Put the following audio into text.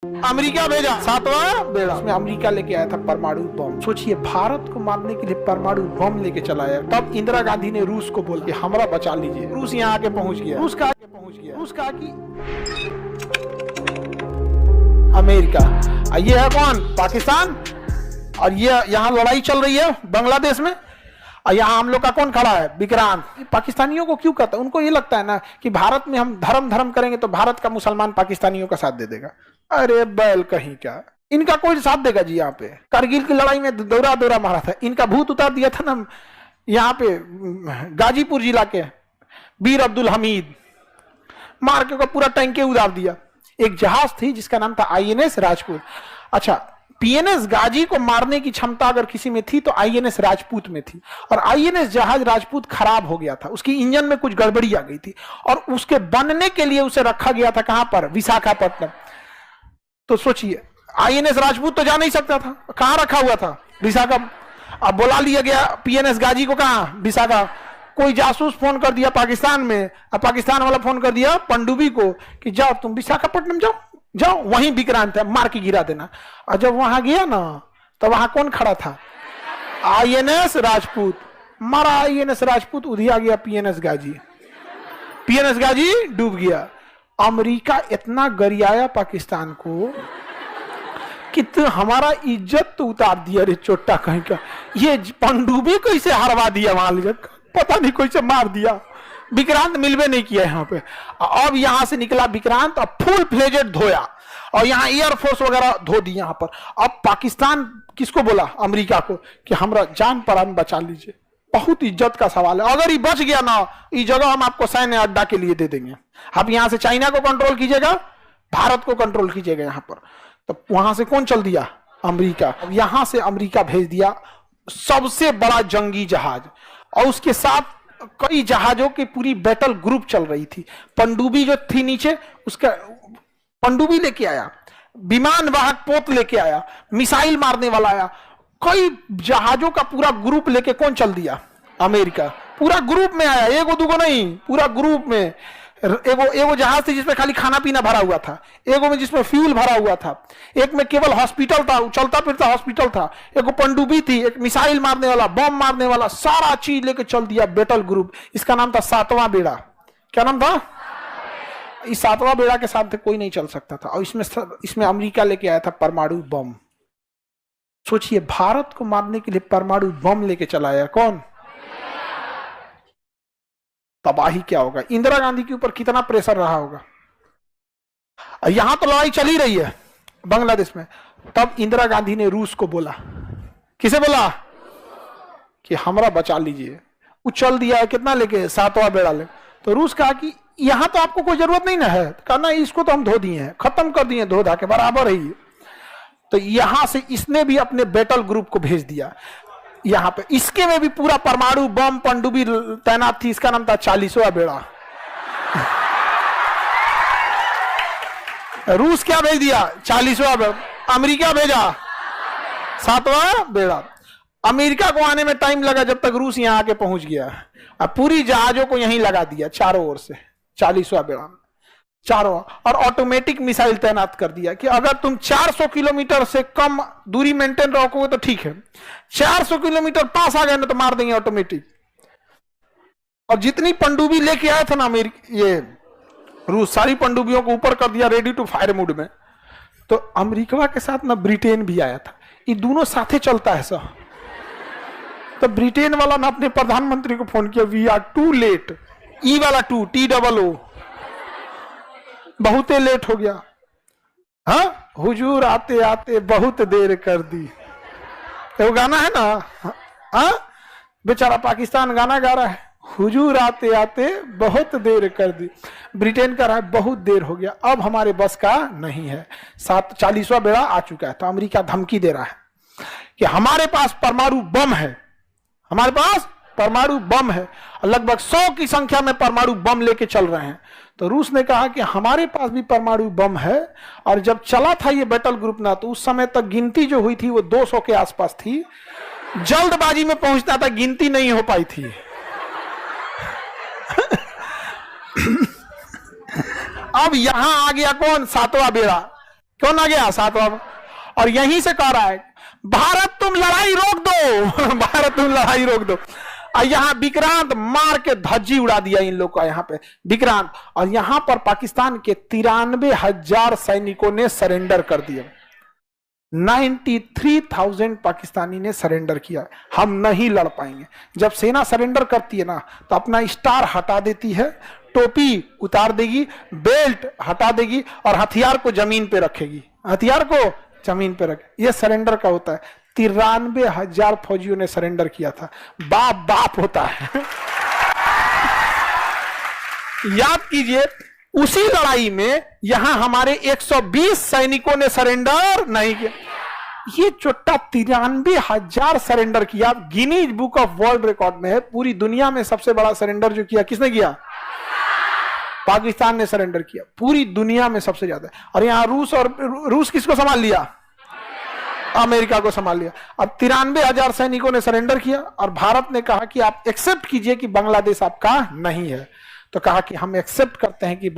America भेजा सातवां बेड़ा, उसमें अमेरिका लेके आया था परमाणु बम। सोचिए, भारत को मारने के लिए परमाणु बम लेके चला आया। तब इंदिरा गांधी ने रूस को बोल के हमरा बचा लीजिए। रूस यहाँ आके पहुंच गया। रूस का कि अमेरिका, ये है कौन? पाकिस्तान। और ये यहाँ लड़ाई चल रही है बांग्लादेश में, और यहाँ हम लोग का कौन खड़ा है? विक्रांत। पाकिस्तानियों को क्यों कहता है? उनको ये लगता है ना कि भारत में हम धर्म करेंगे तो भारत का मुसलमान पाकिस्तानियों का साथ दे देगा। अरे बैल कहीं क्या, इनका कोई साथ देगा जी? यहाँ पे कारगिल की लड़ाई में दौरा मारा था, इनका भूत उतार दिया था ना यहाँ पे गाजीपुर जिला के वीर अब्दुल हमीद, मार के पूरा टैंके उतार दिया। एक जहाज थी जिसका नाम था INS राजपूत। अच्छा, PNS गाजी को मारने की क्षमता अगर किसी में थी तो INS राजपूत में थी। और INS जहाज राजपूत खराब हो गया था, उसकी इंजन में कुछ गड़बड़ी आ गई थी और उसके बनने के लिए उसे रखा गया था कहां पर? विशाखापट्टनम। तो सोचिए, INS राजपूत तो जा नहीं सकता था, कहां रखा हुआ था? विशाखा। अब बुला लिया गया PNS गाजी को, कहां? विशाखा। कोई जासूस फोन कर दिया पाकिस्तान में, अब पाकिस्तान वाला फोन कर दिया पनडुब्बी को कि जाओ तुम विशाखापट्टनम जाओ, वहीं विक्रांत है, मार के गिरा देना। और जब वहां गया ना तो वहां कौन खड़ा था? INS राजपूत। मारा INS राजपूत, उधिया गया PNS गाजी। PNS गाजी डूब गया। अमेरिका इतना गरियाया पाकिस्तान को कि तो हमारा इज्जत तो उतार दिया रे चोट्टा कहीं का। ये पनडुब्बी कैसे हरवा दिया वहां, पता नहीं कैसे मार दिया। विक्रांत मिलवे नहीं किया यहाँ पे। अब यहां से निकला विक्रांत, अब फुल फ्लेजेड धोया और यहाँ एयरफोर्स वगैरह धो दी यहाँ पर। अब पाकिस्तान किसको बोला? अमेरिका को कि हमरा जान प्राण बचा लीजिए। बहुत इज्जत का सवाल है। अगर ये बच गया ना, ये जगह हम आपको सैन्य अड्डा के लिए दे देंगे। आप यहाँ से चाइना को कंट्रोल कीजिएगा, भारत को कंट्रोल कीजिएगा यहाँ पर। तो वहां से कौन चल दिया? अमेरिका। अब यहां से अमेरिका भेज दिया सबसे बड़ा जंगी जहाज, और उसके साथ कई जहाजों की पूरी बैटल ग्रुप चल रही थी। पनडुब्बी जो थी नीचे, उसका पनडुब्बी लेके आया, विमान वाहक पोत लेके आया, मिसाइल मारने वाला आया, कई जहाजों का पूरा ग्रुप लेके कौन चल दिया? अमेरिका। पूरा ग्रुप में आया, एगो दूगो नहीं, पूरा ग्रुप में। एगो जहाज थी जिसमें खाली खाना पीना भरा हुआ था, एगो में जिसमें फ्यूल भरा हुआ था, एक में केवल हॉस्पिटल था, चलता फिरता हॉस्पिटल था, एगो पनडुब्बी थी, एक मिसाइल मारने वाला, बम मारने वाला, सारा चीज लेके चल दिया बैटल ग्रुप। इसका नाम था सातवां बेड़ा। क्या नाम था? इस सातवां बेड़ा के साथ कोई नहीं चल सकता था। और इसमें अमेरिका लेके आया था परमाणु बम। सोचिए, भारत को मारने के लिए परमाणु बम लेके चला आया कौन? तबाही क्या होगा? इंदिरा गांधी के ऊपर कितना प्रेशर रहा होगा। यहां तो लड़ाई चली रही है बांग्लादेश में। तब इंदिरा गांधी ने रूस को बोला, किसे बोला? कि हमरा बचा लीजिए। उछल दिया है कितना लेके? सातवां बेड़ा ले। तो रूस कहा कि यहां तो आपको कोई जरूरत नहीं ना है, कहना इसको तो हम धो दिए हैं, खत्म कर दिए, धो धा के बराबर है ये। तो यहां से इसने भी अपने बैटल ग्रुप को भेज दिया यहां पे। इसके में भी पूरा परमाणु बम पनडुब्बी तैनात थी। इसका नाम था 40वां बेड़ा। रूस क्या भेज दिया? 40वां बेड़ा। अमेरिका भेजा 7वां बेड़ा। अमेरिका को आने में टाइम लगा, जब तक रूस यहां आके पहुंच गया। अब पूरी जहाजों को यहीं लगा दिया चारों ओर से, 40वां बेड़ा चारों, और ऑटोमेटिक मिसाइल तैनात कर दिया कि अगर तुम 400 किलोमीटर से कम दूरी मेंटेन रखोगे तो ठीक है, 400 किलोमीटर पास आ गए ना तो मार देंगे ऑटोमेटिक। और जितनी पनडुब्बी लेके आया था ना ये रूस, सारी पनडुब्बियों को ऊपर कर दिया रेडी टू फायर मोड में। तो अमेरिका के साथ ना ब्रिटेन भी आया था। ये दोनों साथे चलता है सर। तो ब्रिटेन वाला ना अपने प्रधानमंत्री को फोन किया, वी आर टू लेट। ई वाला टू, TOO, बहुत लेट हो गया। हाँ, हुजूर आते आते बहुत देर कर दी। तो गाना है ना, हाँ, बेचारा पाकिस्तान गाना गा रहा है, हुजूर आते आते बहुत देर कर दी। ब्रिटेन का रहा है बहुत देर हो गया, अब हमारे बस का नहीं है। 40वां बेड़ा आ चुका है। तो अमेरिका धमकी दे रहा है कि हमारे पास परमाणु बम है, हमारे पास परमाणु बम है, लगभग 100 की संख्या में परमाणु बम लेके चल रहे हैं। तो रूस ने कहा कि हमारे पास भी परमाणु बम है। और जब चला था ये बैटल ग्रुप ना, तो उस समय तक गिनती जो हुई थी वो 200 के आसपास थी। जल्दबाजी में पहुंचता था, गिनती नहीं हो पाई थी। अब यहां आ गया कौन? 7वां बेड़ा क्यों ना गया सातवां? और यहीं से कह रहा है भारत तुम लड़ाई रोक दो भारत तुम लड़ाई रोक दो। और यहां विक्रांत मार के धज्जी उड़ा दिया इन लोग का, यहां पे विक्रांत। और यहां पर पाकिस्तान के 93,000 सैनिकों ने सरेंडर कर दिया। 93,000 पाकिस्तानी ने सरेंडर किया। हम नहीं लड़ पाएंगे। जब सेना सरेंडर करती है ना तो अपना स्टार हटा देती है, टोपी उतार देगी, बेल्ट हटा देगी और हथियार को जमीन पे रखेगी, हथियार को जमीन पे रखे। ये सरेंडर का होता है। 93,000 फौजियों ने सरेंडर किया था। बाप बाप होता है याद कीजिए, उसी लड़ाई में यहां हमारे 120 सैनिकों ने सरेंडर नहीं किया। ये चोट्टा 93,000 सरेंडर किया। Guinness book of world record में है। पूरी दुनिया में सबसे बड़ा सरेंडर जो किया किसने किया? पाकिस्तान ने सरेंडर किया, पूरी दुनिया में सबसे ज्यादा। और यहां रूस किसको संभाल लिया? अमेरिका को संभाल लिया। अब 93,000 सैनिकों ने सरेंडर किया और भारत ने कहा कि आप एक्सेप्ट कीजिए कि बांग्लादेश आपका नहीं है। तो कहा कि हम एक्सेप्ट करते हैं कि